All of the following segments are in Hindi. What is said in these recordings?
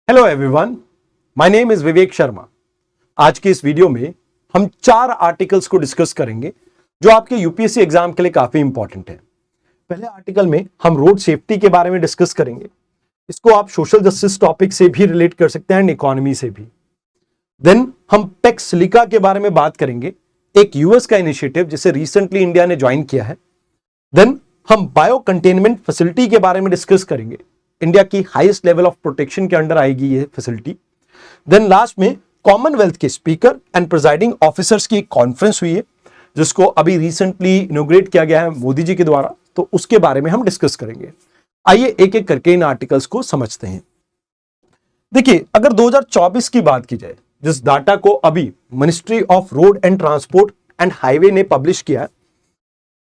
Hello everyone, my name is Vivek Sharma. आज की इस वीडियो में हम 4 आर्टिकल्स को डिस्कस करेंगे जो आपके यूपीएससी एग्जाम के लिए काफी इंपॉर्टेंट है। पहले आर्टिकल में हम रोड सेफ्टी के बारे में डिस्कस करेंगे। इसको आप सोशल जस्टिस टॉपिक से भी रिलेट कर सकते हैं एंड इकोनॉमी से भी। देन हम पेक्स सिलिका के बारे में बात करेंगे, एक यूएस का इनिशिएटिव जिसे रिसेंटली इंडिया ने ज्वाइन किया है। देन हम बायो कंटेनमेंट फैसिलिटी के बारे में डिस्कस करेंगे। इंडिया की हाईएस्ट लेवल ऑफ प्रोटेक्शन के अंडर आएगी ये फैसिलिटी। देन लास्ट में कॉमनवेल्थ के स्पीकर एंड प्रिजाइडिंग ऑफिसर्स की एक कॉन्फ्रेंस हुई है जिसको अभी रिसेंटली इनॉग्रेट किया गया है मोदी जी के द्वारा, तो उसके बारे में हम डिस्कस करेंगे। आइए एक एक करके इन आर्टिकल्स को समझते हैं। देखिए, अगर 2024 की बात की जाए, जिस डाटा को अभी ministry of road and transport and highway ने पब्लिश किया है,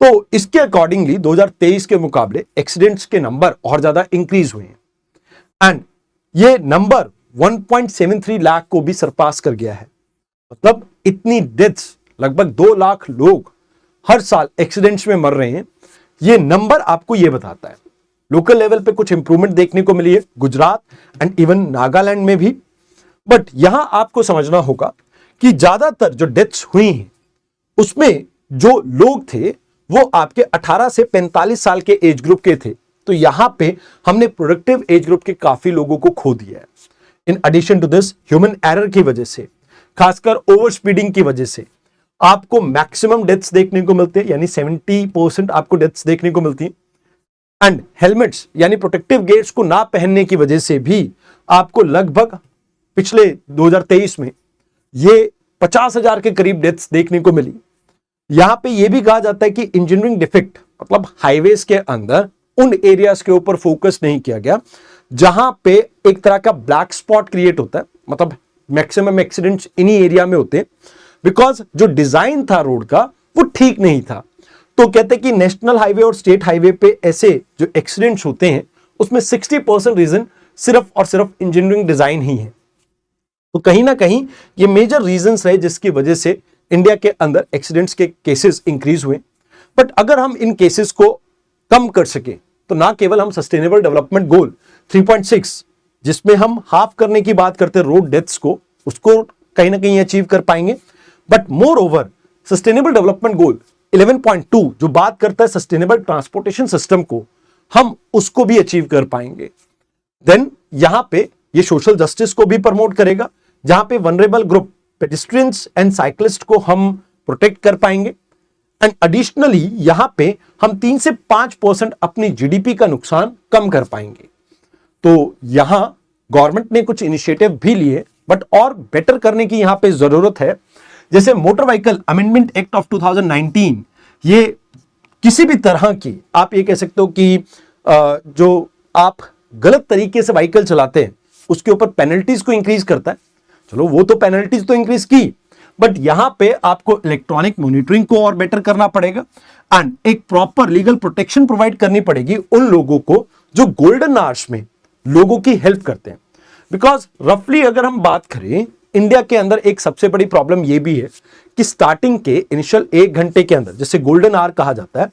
तो इसके अकॉर्डिंगली 2023 के मुकाबले एक्सीडेंट्स के नंबर और ज्यादा इंक्रीज हुए हैं एंड ये नंबर 1.73 लाख को भी सरपास कर गया है। मतलब इतनी डेथ्स, लगभग 2 लाख लोग हर साल एक्सीडेंट्स में मर रहे हैं। ये नंबर आपको ये बताता है। लोकल लेवल पे कुछ इंप्रूवमेंट देखने को मिली है गुजरात एंड इवन नागालैंड में भी, बट यहां आपको समझना होगा कि ज्यादातर जो डेथ्स हुई हैं उसमें जो लोग थे वो आपके 18 से 45 साल के एज ग्रुप के थे। तो यहां पे हमने प्रोडक्टिव एज ग्रुप के काफी लोगों को खो दिया है। In addition to this, human error की वजह से, खासकर ओवर स्पीडिंग की वजह से आपको मैक्सिमम डेथ्स देखने को मिलते हैं, यानी 70% आपको डेथ्स देखने को मिलती है। एंड हेलमेट्स यानी प्रोटेक्टिव गेयर्स को ना पहनने की वजह से भी आपको लगभग पिछले 2023 में ये 50,000 के करीब डेथ्स देखने को मिली। यहां पे यह भी कहा जाता है कि इंजीनियरिंग डिफेक्ट, मतलब हाईवेज के अंदर उन एरियाज के ऊपर फोकस नहीं किया गया जहां पे एक तरह का ब्लैक स्पॉट क्रिएट होता है। मतलब मैक्सिमम एक्सीडेंट्स इन्हीं एरिया में होते हैं बिकॉज जो डिजाइन था रोड का वो ठीक नहीं था। तो कहते हैं कि नेशनल हाईवे और स्टेट हाईवे पे ऐसे जो एक्सीडेंट्स होते हैं उसमें 60% रीजन सिर्फ और सिर्फ इंजीनियरिंग डिजाइन ही है। तो कहीं ना कहीं ये मेजर रीजंस रहे जिसकी वजह से इंडिया के अंदर एक्सीडेंट्स के केसेस इंक्रीज हुए। बट अगर हम इन केसेस को कम कर सके तो ना केवल हम सस्टेनेबल डेवलपमेंट गोल 3.6 जिसमें हम हाफ करने की बात करते हैं रोड डेथ्स को, उसको कहीं ना कहीं अचीव कर पाएंगे, but more over sustainable development goal 11.2 जो बात करता है सस्टेनेबल ट्रांसपोर्टेशन सिस्टम को, हम उसको भी अचीव कर पाएंगे। देन यहां पे ये सोशल जस्टिस को भी प्रमोट करेगा जहां पे vulnerable group pedestrians and cyclist को हम प्रोटेक्ट कर पाएंगे। एंड एडिशनली यहां पे हम 3 से 5% अपनी जीडीपी का नुकसान कम कर पाएंगे। तो यहां गवर्नमेंट ने कुछ इनिशिएटिव भी लिए बट और बेटर करने की यहां पे जरूरत है। जैसे motor vehicle amendment act of 2019, ये किसी भी तरह की आप ये कह सकते हो कि जो आप गलत तरीके से व्हीकल चलाते हैं उसके ऊपर पेनल्टीज को इंक्रीज करता है। चलो वो तो पेनल्टीज तो इंक्रीज की, बट यहां पे आपको इलेक्ट्रॉनिक मॉनिटरिंग को और बेटर करना पड़ेगा एंड एक प्रॉपर लीगल प्रोटेक्शन प्रोवाइड करनी पड़ेगी उन लोगों को जो गोल्डन आवर्स में लोगों की हेल्प करते हैं। बिकॉज रफली अगर हम बात करें, इंडिया के अंदर एक सबसे बड़ी प्रॉब्लम यह भी है कि स्टार्टिंग के इनिशियल 1 घंटे के अंदर, जिसे गोल्डन आवर कहा जाता है,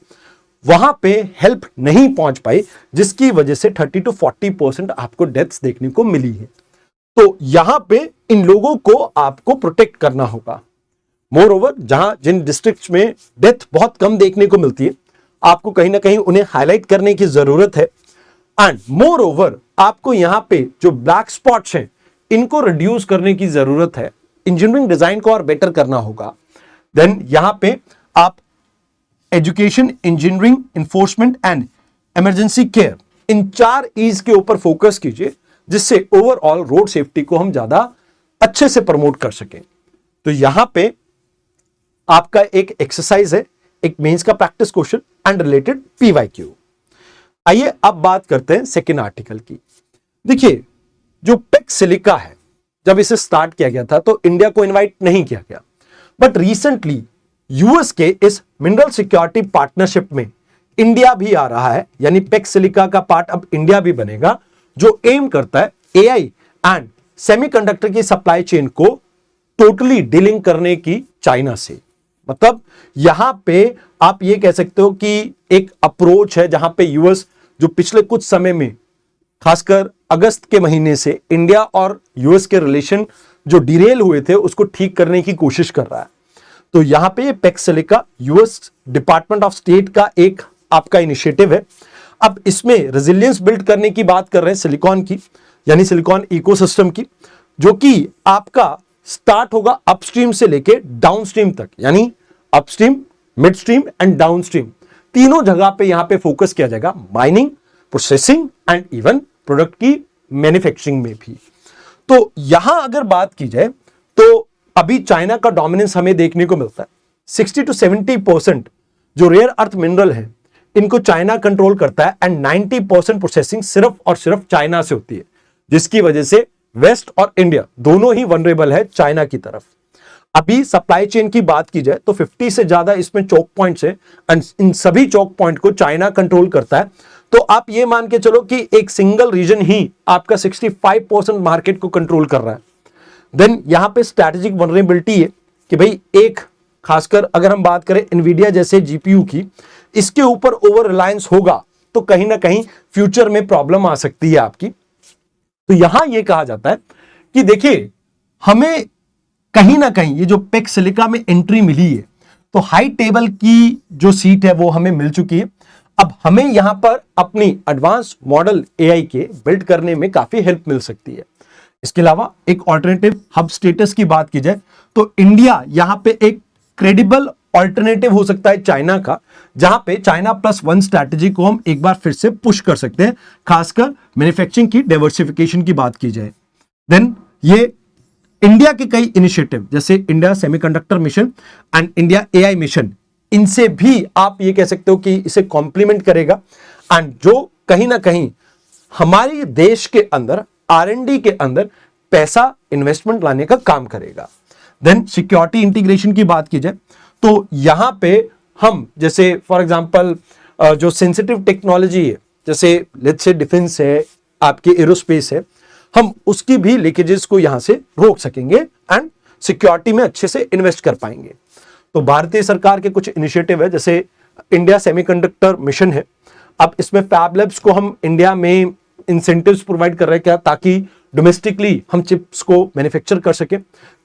वहां पे हेल्प नहीं पहुंच पाई जिसकी वजह से 30 to 40% आपको डेथ्स देखने को मिली है। तो यहां पे इन लोगों को आपको प्रोटेक्ट करना होगा। मोर ओवर जहां जिन डिस्ट्रिक्ट्स में डेथ बहुत कम देखने को मिलती है आपको कहीं ना कहीं उन्हें हाईलाइट करने की जरूरत है। एंड मोर ओवर आपको यहां पे जो ब्लैक स्पॉट्स हैं इनको रिड्यूस करने की जरूरत है। इंजीनियरिंग डिजाइन को और बेटर करना होगा। देन यहां पे आप education, engineering, enforcement and emergency care, in 4 E's के ऊपर फोकस कीजिए जिससे ओवरऑल रोड सेफ्टी को हम ज्यादा अच्छे से प्रमोट कर सकें। तो यहां पे आपका एक एक्सरसाइज है, एक मेंस का practice question and related PYQ. आइए अब बात करते हैं सेकेंड आर्टिकल की। देखिए, जो पेक्स सिलिका है, जब इसे स्टार्ट किया गया था तो इंडिया को इनवाइट नहीं किया गया, बट रिसेंटली यूएस के इस मिनरल सिक्योरिटी पार्टनरशिप में इंडिया भी आ रहा है, यानी पेक्स सिलिका का पार्ट अब इंडिया भी बनेगा, जो एम करता है एआई एंड सेमीकंडक्टर की सप्लाई चेन को टोटली डीलिंग करने की चाइना से। मतलब यहां पे आप ये कह सकते हो कि एक अप्रोच है जहां पे यूएस जो पिछले कुछ समय में खासकर अगस्त के महीने से इंडिया और यूएस के रिलेशन जो डिरेल हुए थे उसको ठीक करने की कोशिश कर रहा है। तो यहां पे PACS silica US department of state का एक आपका इनिशिएटिव है। अब इसमें रेजिलियंस बिल्ड करने की बात कर रहे हैं सिलिकॉन की, यानी सिलिकॉन इकोसिस्टम की, जो कि आपका स्टार्ट होगा अपस्ट्रीम से लेके डाउनस्ट्रीम तक, यानी अपस्ट्रीम, मिडस्ट्रीम एंड डाउनस्ट्रीम तीनों जगह पे यहां पे फोकस किया जाएगा, mining, processing and even product की मैन्युफैक्चरिंग में भी। तो यहां अगर बात की जाए तो अभी चाइना का डोमिनेंस हमें देखने को मिलता है। 60 to 70% जो रेयर अर्थ मिनरल है इनको चाइना कंट्रोल करता है एंड 90% प्रोसेसिंग सिर्फ और सिर्फ चाइना से होती है, जिसकी वजह से वेस्ट और इंडिया दोनों ही वनरेबल है चाइना की तरफ। अभी सप्लाई चेन की बात की जाए तो 50 से ज्यादा इसमें चौक पॉइंट्स है एंड इन सभी चौक पॉइंट को चाइना कंट्रोल करता है। तो आप ये मान के चलो कि एक सिंगल रीजन ही आपका 65% मार्केट को कंट्रोल कर रहा है। देन यहां पे स्ट्रैटेजिक वनरेबिलिटी है कि भाई एक, खासकर अगर हम बात करें एनवीडिया जैसे जीपीयू की, इसके ऊपर ओवर रिलायंस होगा तो कहीं ना कहीं फ्यूचर में प्रॉब्लम आ सकती है आपकी। तो यहां यह कहा जाता है कि देखिए हमें कहीं ना कहीं ये जो पैक्स सिलिका में एंट्री मिली है तो हाई टेबल की जो सीट है वो हमें मिल चुकी है। अब हमें यहां पर अपनी एडवांस मॉडल एआई के बिल्ड करने में काफी हेल्प मिल सकती है। इसके अलावा एक ऑल्टरनेटिव हब स्टेटस की बात की जाए तो इंडिया यहां पे एक क्रेडिबल ऑल्टरनेटिव हो सकता है चाइना का, जहां पे चाइना प्लस वन स्ट्रैटेजी को हम एक बार फिर से पुश कर सकते हैं, खासकर मैन्युफैक्चरिंग की डाइवर्सिफिकेशन की बात की जाए। देन ये इंडिया के कई इनिशिएटिव जैसे India semiconductor mission and India AI mission, इनसे भी आप ये कह सकते हो कि इसे कॉम्प्लीमेंट करेगा एंड जो कहीं ना कहीं हमारे देश के अंदर R&D के अंदर पैसा इन्वेस्टमेंट लाने का काम करेगा। देन सिक्योरिटी इंटीग्रेशन की बात की जाए तो यहां पे हम जैसे फॉर एग्जांपल जो सेंसिटिव टेक्नोलॉजी है, जैसे लेट्स से डिफेंस है, आपके एरोस्पेस है, हम उसकी भी लीकेजेस को यहां से रोक सकेंगे एंड सिक्योरिटी में अच्छे से इन्वेस्ट कर पाएंगे। तो भारतीय सरकार के कुछ इनिशिएटिव है जैसे इंडिया सेमीकंडक्टर मिशन है। अब इसमें फैब लैब्स को हम इंडिया में इंसेंटिव्स प्रोवाइड कर रहे हैं क्या, ताकि डोमेस्टिकली हम चिप्स को मैन्युफैक्चर कर सके।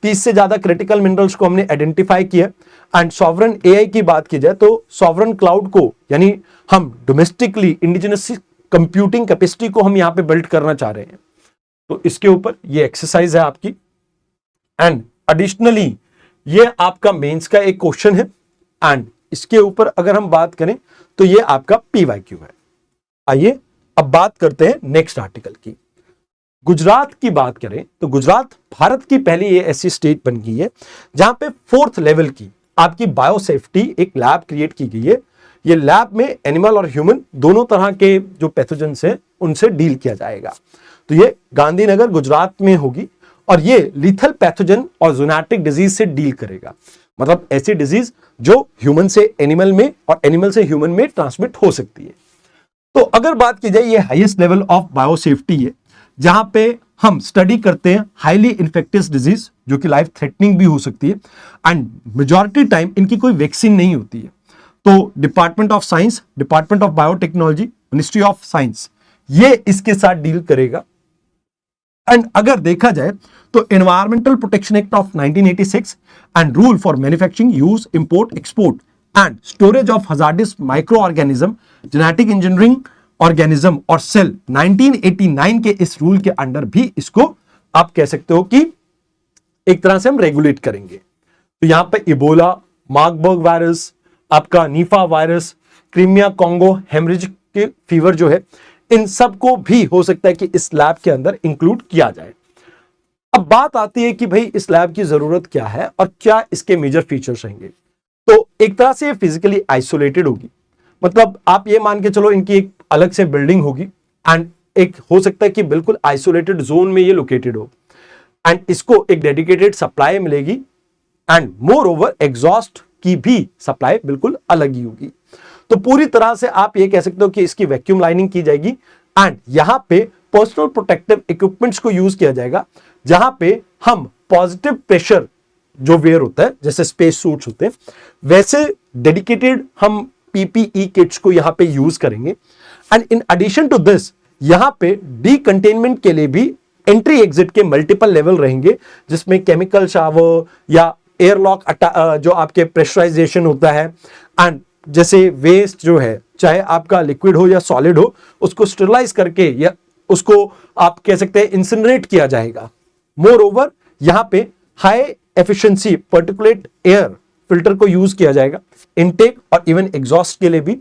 30 से ज्यादा क्रिटिकल मिनरल्स को हमने आइडेंटिफाई किया एंड सॉवरन एआई की बात की जाए तो सॉवरन क्लाउड को, यानी हम डोमेस्टिकली इंडिजिनस कंप्यूटिंग कैपेसिटी को हम यहां पे बिल्ड करना चाह रहे हैं। तो इसके ऊपर ये एक्सरसाइज है आपकी एंड एडिशनली ये आपका मेंस का एक क्वेश्चन है एंड इसके ऊपर अगर हम बात करें तो ये आपका पीवाईक्यू है। आइए अब बात करते हैं नेक्स्ट आर्टिकल की। गुजरात की बात करें तो गुजरात भारत की पहली ये ऐसी स्टेट बन गई है जहां पे 4th लेवल की आपकी बायोसेफ्टी एक लैब क्रिएट की गई है। ये लैब में एनिमल और ह्यूमन दोनों तरह के जो पैथोजेंस हैं उनसे डील किया जाएगा। तो ये गांधीनगर गुजरात में होगी और ये लीथल पैथोजन और ज़ूनोटिक डिजीज से डील करेगा, मतलब ऐसी डिजीज जो ह्यूमन से एनिमल में और एनिमल से ह्यूमन में ट्रांसमिट हो सकती है। तो अगर बात की जाए ये हाईएस्ट लेवल ऑफ बायोसेफ्टी है जहां पे हम स्टडी करते हैं हाईली इन्फेक्टियस डिजीज जो कि लाइफ थ्रेटनिंग भी हो सकती है एंड मेजॉरिटी टाइम इनकी कोई वैक्सीन नहीं होती है। तो department of science, department of biotechnology, ministry of science ये इसके साथ डील करेगा। एंड अगर देखा जाए तो environmental protection act of 1986 and rule for manufacturing, use, import, export and storage of hazardous micro organism, genetic engineering organism और सेल 1989 के इस रूल के अंडर भी इसको आप कह सकते हो कि एक तरह से हम रेगुलेट करेंगे। तो यहां पे इबोला, मार्बर्ग वायरस, आपका Nipah virus, Crimea Congo haemorrhagic के फीवर जो है, इन सब को भी हो सकता है कि इस लैब के अंदर इंक्लूड किया जाए। अब बात आती है कि भाई इस लैब की जरूरत क्या है और क्या इसके मेजर फीचर्स रहेंगे। तो एक तरह से फिजिकली आइसोलेटेड होगी, मतलब आप ये मान के चलो इनकी एक अलग से बिल्डिंग होगी एंड एक हो सकता है कि बिल्कुल आइसोलेटेड जोन में ये लोकेटेड हो एंड इसको एक डेडिकेटेड सप्लाई मिलेगी एंड मोर ओवर एग्जॉस्ट की भी सप्लाई बिल्कुल अलग ही होगी। तो पूरी तरह से आप ये कह सकते हो कि इसकी वैक्यूम लाइनिंग की जाएगी एंड यहां पे पर्सनल प्रोटेक्टिव इक्विपमेंट्स को यूज किया जाएगा, जहां पे हम पॉजिटिव प्रेशर जो वेयर होता है जैसे स्पेस सूट्स होते हैं वैसे डेडिकेटेड हम पीपीई किट्स को यहां पे यूज करेंगे and in addition to this यहां पे डीकंटेनमेंट के लिए भी एंट्री एग्जिट के मल्टीपल लेवल रहेंगे, जिसमें केमिकल शावर या एयरलॉक जो आपके प्रेशराइजेशन होता है, एंड जैसे वेस्ट जो है चाहे आपका लिक्विड हो या सॉलिड हो, उसको स्टरलाइज करके या उसको आप कह सकते हैं इंसिनरेट किया जाएगा। मोर ओवर यहां पे high efficiency particulate air filter को यूज किया जाएगा इनटेक और इवन एग्जॉस्ट के लिए भी।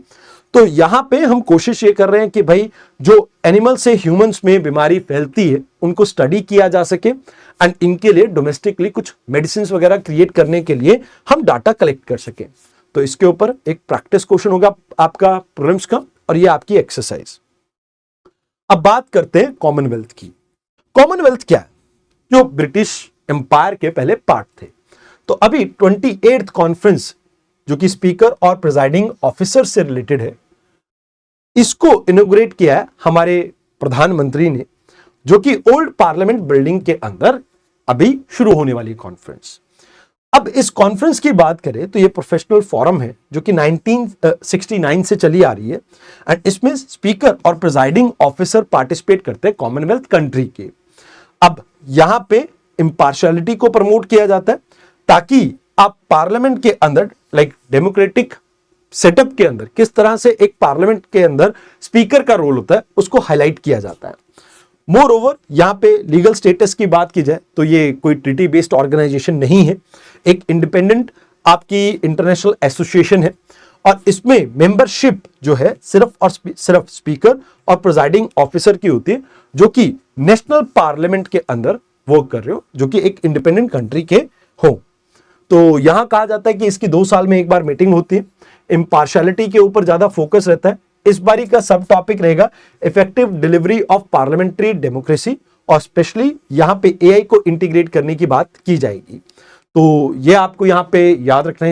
तो यहां पे हम कोशिश ये कर रहे हैं कि भाई जो एनिमल से ह्यूमंस में बीमारी फैलती है उनको स्टडी किया जा सके, एंड इनके लिए डोमेस्टिकली कुछ मेडिसिन वगैरह क्रिएट करने के लिए हम डाटा कलेक्ट कर सके। तो इसके ऊपर एक प्रैक्टिस क्वेश्चन होगा आपका प्रीलिम्स का, और ये आपकी एक्सरसाइज। अब बात करते हैं कॉमनवेल्थ की। कॉमनवेल्थ क्या है? जो ब्रिटिश एम्पायर के पहले पार्ट थे। तो अभी 28th कॉन्फ्रेंस जो कि स्पीकर और प्रिजाइडिंग ऑफिसर से रिलेटेड है, इसको इनॉग्रेट किया है हमारे प्रधानमंत्री ने, जो कि ओल्ड पार्लियामेंट बिल्डिंग के अंदर अभी शुरू होने वाली कॉन्फ्रेंस। अब इस कॉन्फ्रेंस की बात करें तो ये प्रोफेशनल फोरम है जो कि 1969 से चली आ रही है, एंड इसमें स्पीकर और प्रिजाइडिंग ऑफिसर पार्टिसिपेट करते हैं कॉमनवेल्थ कंट्री के। अब यहां पे इंपार्शियलिटी को प्रमोट किया जाता है ताकि आप पार्लियामेंट के अंदर डेमोक्रेटिक सेटअप के अंदर किस तरह से एक पार्लियामेंट के अंदर स्पीकर का रोल होता है उसको हाईलाइट किया जाता है। मोर ओवर यहां पे लीगल स्टेटस की बात की जाए तो ये कोई ट्रीटी बेस्ड ऑर्गेनाइजेशन नहीं है, एक इंडिपेंडेंट आपकी इंटरनेशनल एसोसिएशन है, और इसमें मेंबरशिप जो है सिर्फ और सिर्फ स्पीकर और प्रिजाइडिंग ऑफिसर की होती है, जो कि नेशनल पार्लियामेंट के अंदर वर्क कर रहे हो, जो कि एक इंडिपेंडेंट कंट्री के हो। तो यहां कहा जाता है कि इसकी 2 साल में एक बार मीटिंग होती है। इंपार्शियलिटी के ऊपर ज्यादा फोकस रहता है। इस बारी का सब टॉपिक रहेगा effective delivery of parliamentary democracy, और स्पेशली यहां पे एआई को इंटीग्रेट करने की बात की जाएगी। तो ये आपको यहां पे याद रखना है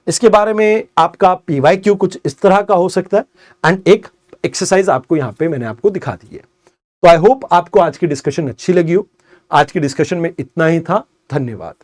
इसके बारे में आपका पीवाईक्यू कुछ इस तरह का हो सकता है, एंड एक एक्सरसाइज आपको यहां पे मैंने आपको दिखा दी है। तो आई होप आपको आज की डिस्कशन अच्छी लगी हो। आज की डिस्कशन में इतना ही था। धन्यवाद।